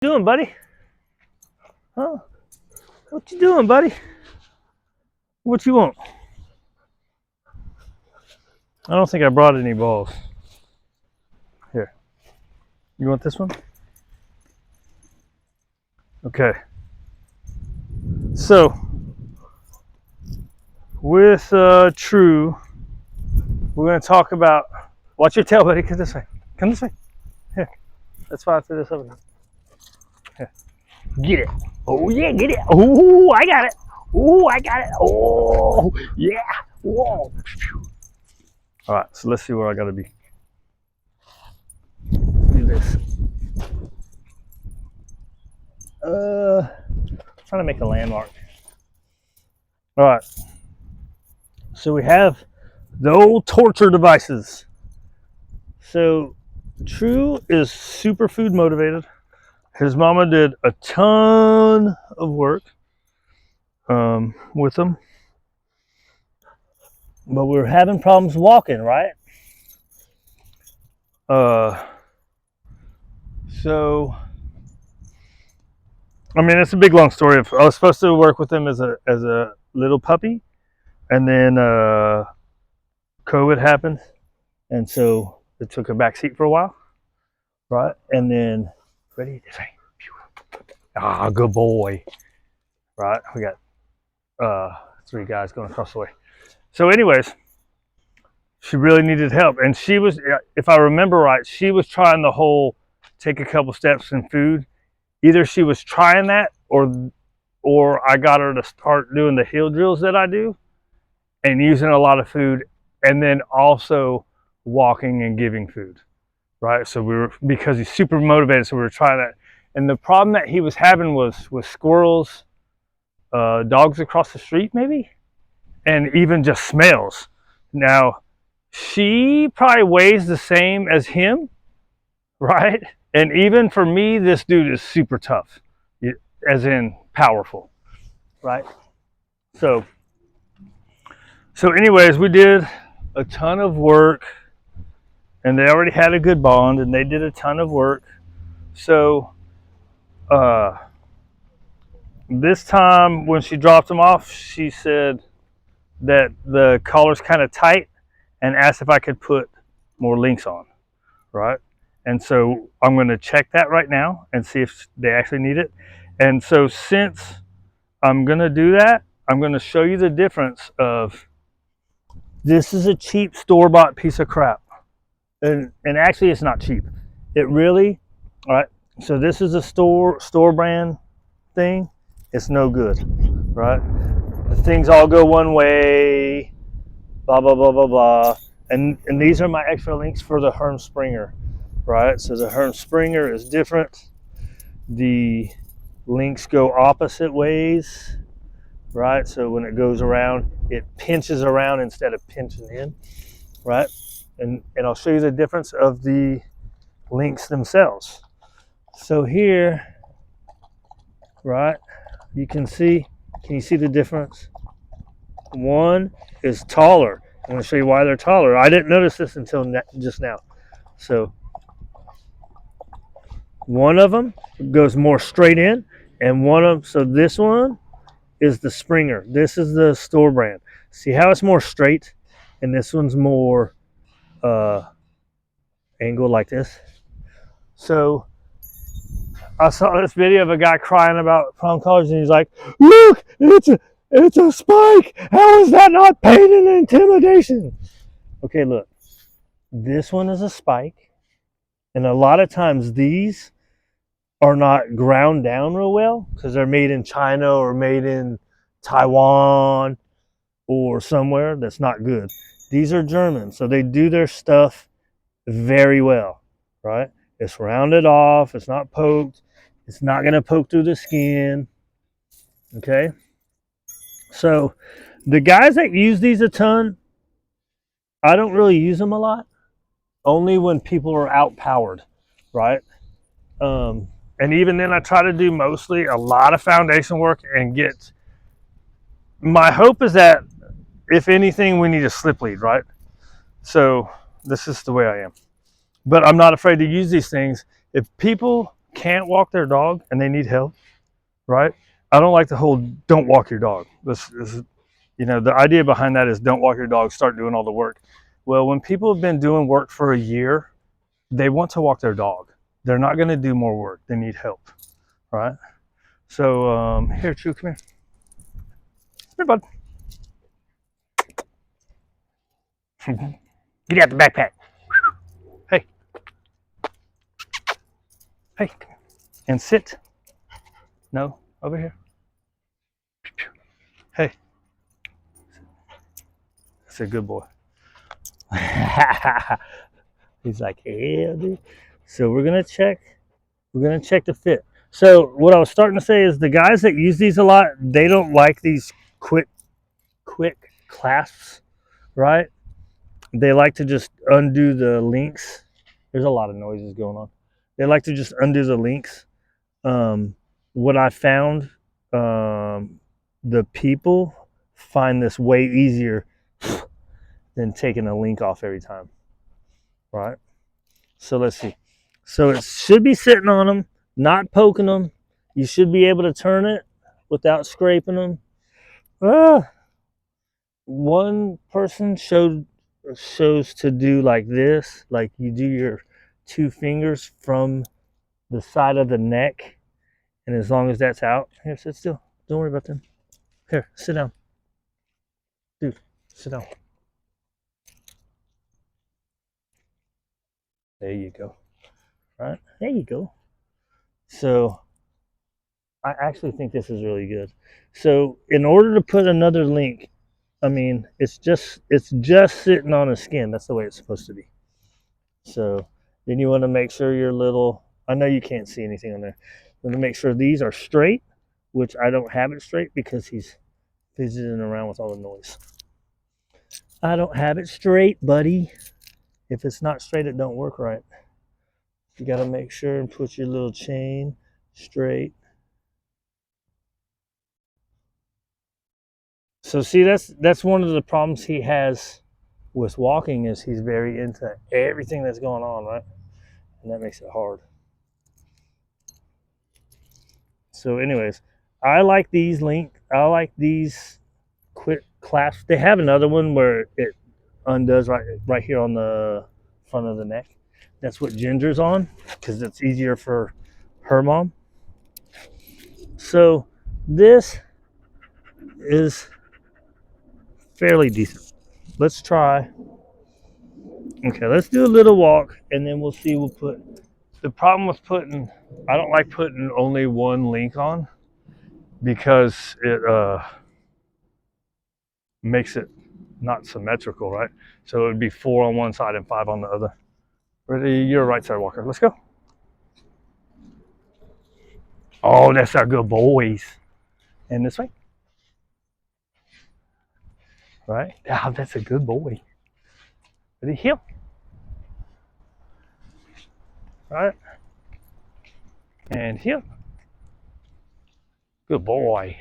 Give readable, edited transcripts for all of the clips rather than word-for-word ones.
Doing, buddy? Huh? What you doing, buddy? What you want? I don't think I brought any balls. Here. You want this one? Okay. So, with True, we're going to talk about. Watch your tail, buddy. Come this way. Come this way. Here. That's why I threw this over. Here. Get it. Oh, yeah, get it. Oh, I got it. Oh, I got it. Oh, yeah. Whoa. All right, so let's see where I got to be. Let's do this. Trying to make a landmark. All right. So we have the old torture devices. So True is super food motivated. His mama did a ton of work with him, but we were having problems walking, right? So I mean, it's a big long story. I was supposed to work with him as a little puppy, and then COVID happened, and so it took a back seat for a while, right? And then ready this way. Good boy. Right, we got 3 guys going across the way. So anyways, she really needed help, and she was, if I remember right, she was trying the whole take a couple steps in food. Either she was trying that, or I got her to start doing the heel drills that I do and using a lot of food, and then also walking and giving food, right? So because he's super motivated, so we were trying that. And the problem that he was having was squirrels, dogs across the street maybe, and even just smells. Now, she probably weighs the same as him, right? And even for me, this dude is super tough, as in powerful, right? So anyways, we did a ton of work, and they already had a good bond, and they did a ton of work. So this time when she dropped him off, she said that the collar's kind of tight and asked if I could put more links on, right? And so I'm going to check that right now and see if they actually need it. And so since I'm going to do that, I'm going to show you the difference of, this is a cheap store-bought piece of crap. And actually it's not cheap. It really, all right, so this is a store brand thing. It's no good, right? The things all go one way, blah, blah, blah, blah, blah. And these are my extra links for the herm sprenger, right? So the herm sprenger is different. The links go opposite ways, right? So when it goes around, it pinches around instead of pinching in, right? And I'll show you the difference of the links themselves. So here, right, you can see, can you see the difference? One is taller. I'm going to show you why they're taller. I didn't notice this until just now. So one of them goes more straight in, and so this one is the Sprenger. This is the store brand. See how it's more straight, and this one's more angled like this. So I saw this video of a guy crying about prong collars, and he's like, "Look, it's a spike. How is that not pain and intimidation?" Okay, look, this one is a spike, and a lot of times these are not ground down real well because they're made in China or made in Taiwan or somewhere that's not good. These are German, so they do their stuff very well, right? It's rounded off, it's not poked, it's not going to poke through the skin, okay? So the guys that use these a ton, I don't really use them a lot, only when people are outpowered, right? And even then I try to do mostly a lot of foundation work and get, my hope is that if anything, we need a slip lead, right? So this is the way I am. But I'm not afraid to use these things. If people can't walk their dog and they need help, right? I don't like the whole "don't walk your dog." This you know, the idea behind that is don't walk your dog, start doing all the work. Well, when people have been doing work for a year, they want to walk their dog. They're not going to do more work. They need help, right? So here, Chew, come here. Come here, bud. Get out the backpack. Hey, hey, and sit. No, over here. Hey, that's a good boy. He's like, yeah, dude. So we're gonna check. We're gonna check the fit. So what I was starting to say is the guys that use these a lot, they don't like these quick clasps, right? They like to just undo the links. There's a lot of noises going on. They like to just undo the links. What I found, the people find this way easier than taking a link off every time, right? So let's see. So it should be sitting on them, not poking them. You should be able to turn it without scraping them. One person shows to do like this, like you do your two fingers from the side of the neck, and as long as that's out, here, sit still. Don't worry about them. Here, sit down. Dude, sit down. There you go. Right? There you go. So I actually think this is really good. So in order to put another link, I mean, it's just sitting on a skin. That's the way it's supposed to be. So then you want to make sure your little, I know you can't see anything on there. You want to make sure these are straight, which I don't have it straight because he's fidgeting around with all the noise. I don't have it straight, buddy. If it's not straight, it don't work right. You got to make sure and put your little chain straight. So see, that's one of the problems he has with walking is he's very into everything that's going on, right? And that makes it hard. So anyways, I like these quick clasps. They have another one where it undoes right here on the front of the neck. That's what Ginger's on because it's easier for her mom. So this is fairly decent. Let's try. Okay, let's do a little walk and then we'll see. We'll put the problem with I don't like putting only one link on because it makes it not symmetrical, right? So it would be 4 on one side and 5 on the other. Ready? You're a right side walker. Let's go. Oh, that's our good boys. And this way. Right? Oh, that's a good boy. Ready? Heel. Right? And heel. Good boy.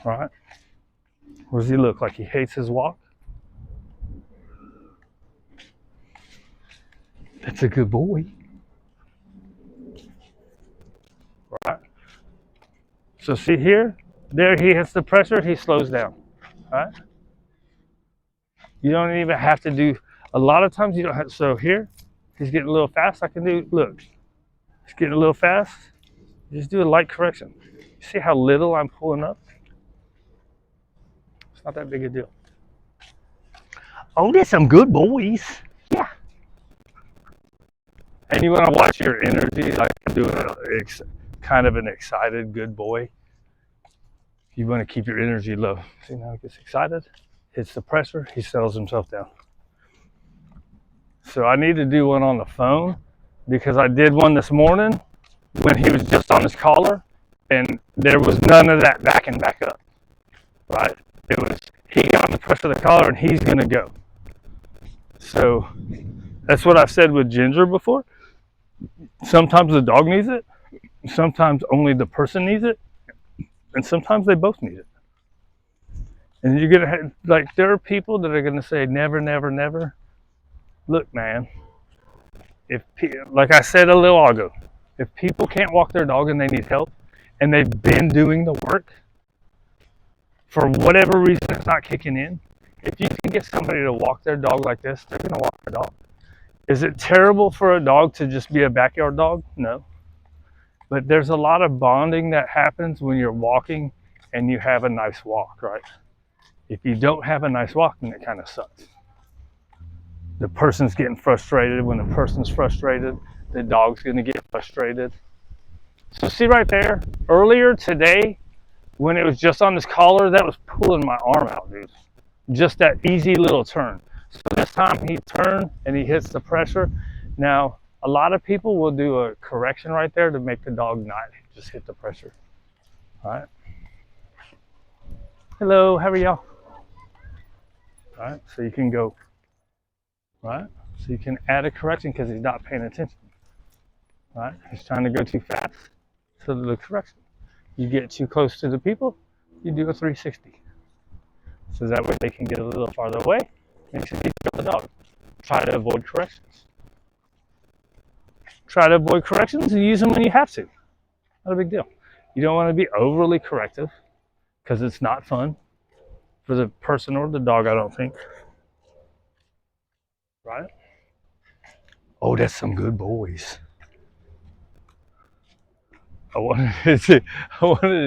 Right? What does he look like? He hates his walk? That's a good boy. Right? So see here? There he hits the pressure, he slows down. Right? You don't even have to do, a lot of times you don't have, so here, he's getting a little fast. I can do, look, he's getting a little fast. Just do a light correction. You see how little I'm pulling up? It's not that big a deal. Oh, there's some good boys. Yeah. And you want to watch your energy, like doing kind of an excited good boy. You want to keep your energy low. See now he gets excited, hits the pressure, he settles himself down. So I need to do one on the phone because I did one this morning when he was just on his collar and there was none of that back and back up, right? It was, he got the pressure of the collar and he's going to go. So that's what I've said with Ginger before. Sometimes the dog needs it, sometimes only the person needs it, and sometimes they both need it. And you're gonna like there are people that are gonna say never, never, never. Look, man. If like I said a little while ago, If people can't walk their dog and they need help, and they've been doing the work, for whatever reason it's not kicking in, if you can get somebody to walk their dog like this, they're going to walk their dog. Is it terrible for a dog to just be a backyard dog? No. But there's a lot of bonding that happens when you're walking and you have a nice walk, right? If you don't have a nice walk, then it kind of sucks. The person's getting frustrated. When the person's frustrated, the dog's going to get frustrated. So see right there, earlier today, when it was just on this collar, that was pulling my arm out, dude. Just that easy little turn. So this time he turned and he hits the pressure. Now, a lot of people will do a correction right there to make the dog not just hit the pressure. All right. Hello, how are y'all? All right, so you can go, right? So you can add a correction because he's not paying attention. Right? He's trying to go too fast. So the correction. You get too close to the people, you do a 360. So that way they can get a little farther away. Makes it easier for the dog. Try to avoid corrections. Try to avoid corrections and use them when you have to. Not a big deal. You don't want to be overly corrective because it's not fun for the person or the dog, I don't think. Right? Oh, that's some good boys. I wanted to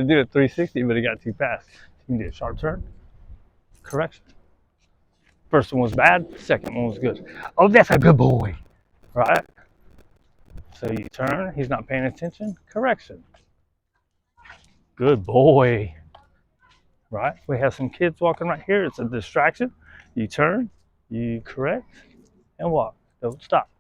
do a 360, but it got too fast. You can do a sharp turn. Correction. First one was bad, second one was good. Oh, that's a good boy. Right? So you turn, he's not paying attention. Correction. Good boy. Right? We have some kids walking right here. It's a distraction. You turn, you correct, and walk. Don't stop.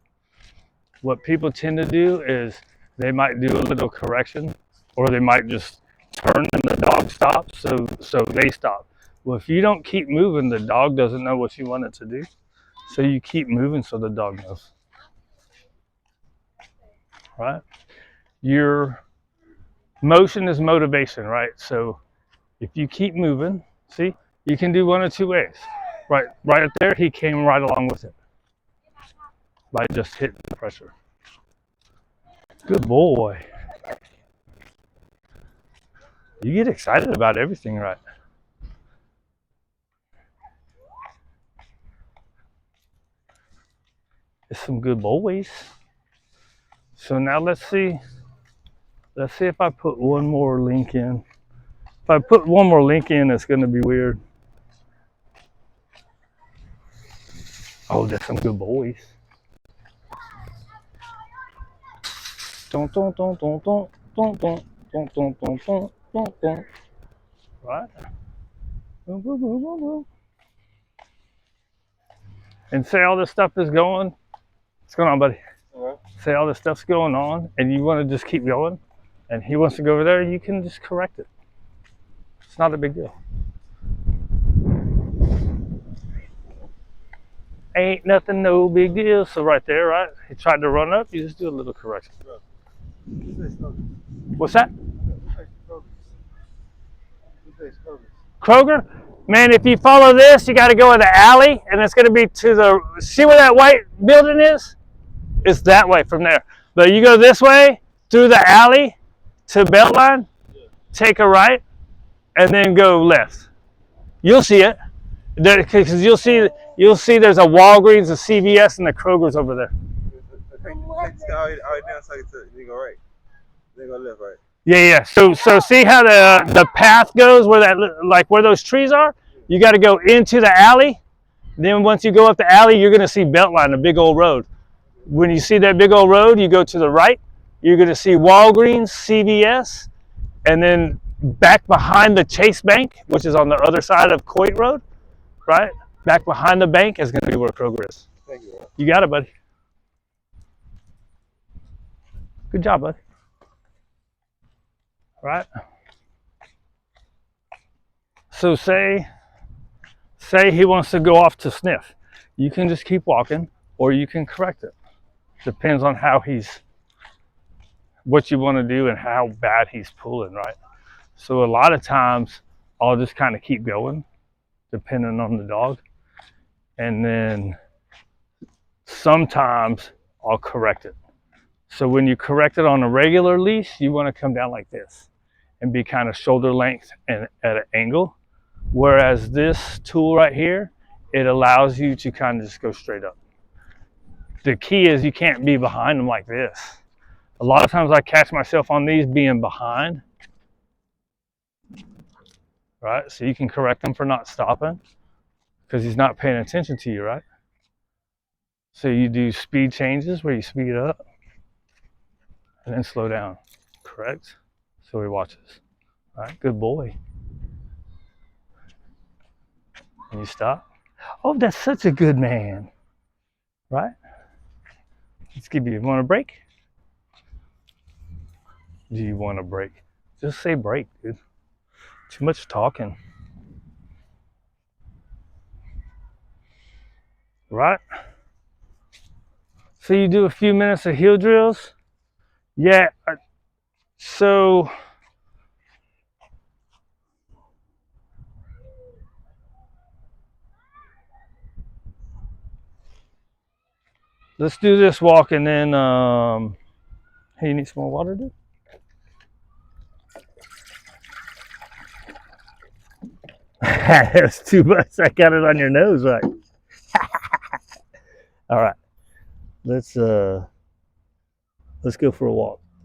What people tend to do is they might do a little correction, or they might just turn and the dog stops, so they stop. Well, if you don't keep moving, the dog doesn't know what you want it to do. So you keep moving so the dog knows. Right? Your motion is motivation, right? So if you keep moving, see, you can do one of two ways. Right up there, he came right along with it by just hitting the pressure. Good boy. You get excited about everything, right? It's some good boys. So now let's see if I put one more link in. If I put one more link in, it's going to be weird. Oh, that's some good boys. Right? And say all this stuff is going. What's going on, buddy? Say all this stuff's going on, and you want to just keep going, and he wants to go over there, you can just correct it. It's not a big deal. Ain't nothing, no big deal. So right there, right? He tried to run up, you just do a little correction. What's that? Kroger? Man, if you follow this, you got to go in the alley, and it's going to be to the, see where that white building is? It's that way from there. But you go this way, through the alley to Beltline, take a right, and then go left. You'll see it. Because you'll see there's a Walgreens, a CVS, and the Kroger's over there. Yeah. So see how the path goes where that, like where those trees are? You got to go into the alley. Then once you go up the alley, you're going to see Beltline, a big old road. When you see that big old road, you go to the right. You're going to see Walgreens, CVS, and then back behind the Chase Bank, which is on the other side of Coit Road, right? Back behind the bank is going to be where Kroger is. Thank you. You got it, buddy. Good job, buddy. Right? So say he wants to go off to sniff. You can just keep walking, or you can correct it. Depends on what you want to do and how bad he's pulling, right? So a lot of times I'll just kind of keep going, depending on the dog. And then sometimes I'll correct it. So when you correct it on a regular leash, you want to come down like this and be kind of shoulder length and at an angle. Whereas this tool right here, it allows you to kind of just go straight up. The key is you can't be behind them like this. A lot of times I catch myself on these being behind, right? So you can correct him for not stopping because he's not paying attention to you, right? So you do speed changes where you speed up and then slow down, correct? So he watches. All right, good boy. And you stop. Oh, that's such a good man, right? Let's give you, want a break? Do you want a break? Just say break, dude. Too much talking. Right? So you do a few minutes of heel drills. Yeah, so let's do this walk and then, hey, you need some more water, dude? That was too much. I got it on your nose, right? All right, let's go for a walk.